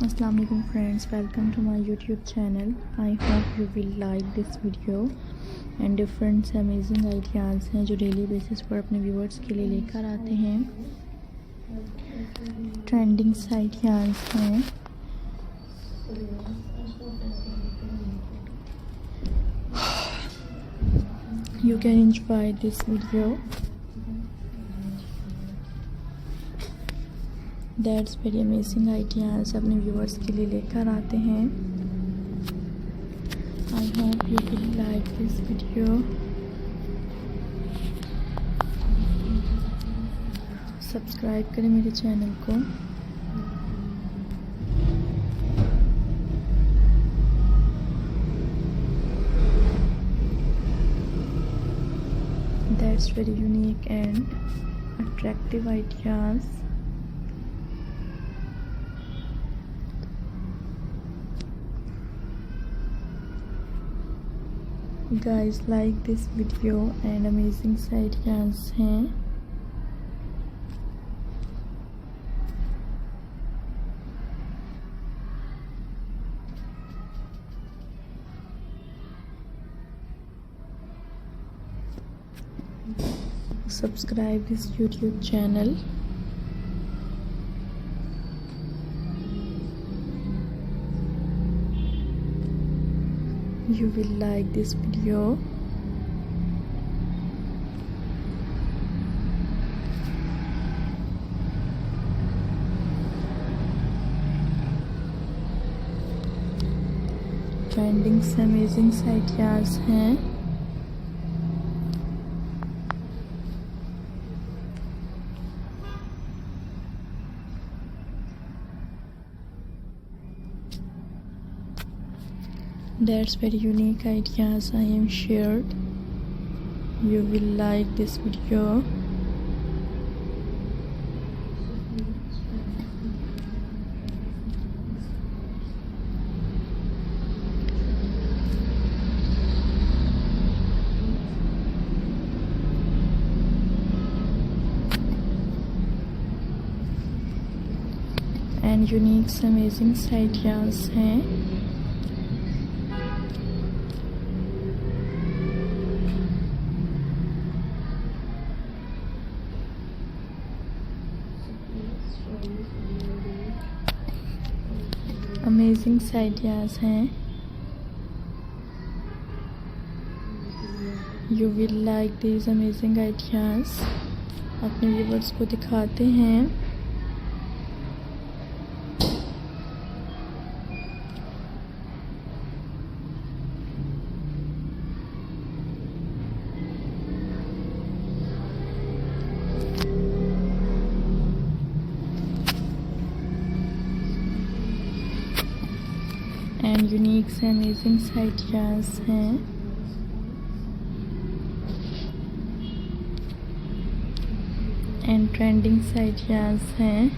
Assalamu alaikum friends, welcome to my YouTube channel. I hope you will like this video and different amazing ideas हैं जो daily basis पर अपने viewers के लिए लेकर आते हैं. ट्रेंडिंग आइडियाज हैं. You can enjoy this video. That's very amazing ideas अपने व्यूअर्स के लिए लेकर आते हैं. I hope you will like this video. Subscribe करें मेरे चैनल को. That's very unique and attractive ideas. Guys, like this video and amazing ideas हैं. Subscribe this YouTube channel. You will like this video. Trending amazing ideas हैं. That's very unique ideas I am shared. You will like this video. And unique amazing ideas हैं. Amazing ideas हैं. You will like these amazing ideas. अपने viewers को दिखाते हैं. And unique amazing ideas हैं. And trending ideas हैं.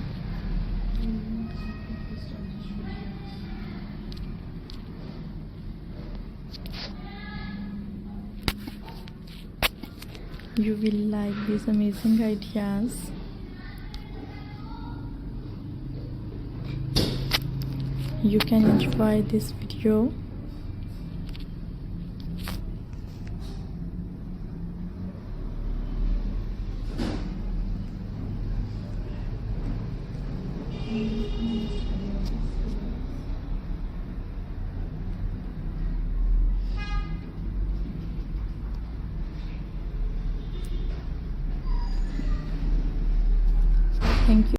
You will like these amazing ideas. You can enjoy this video. Thank you.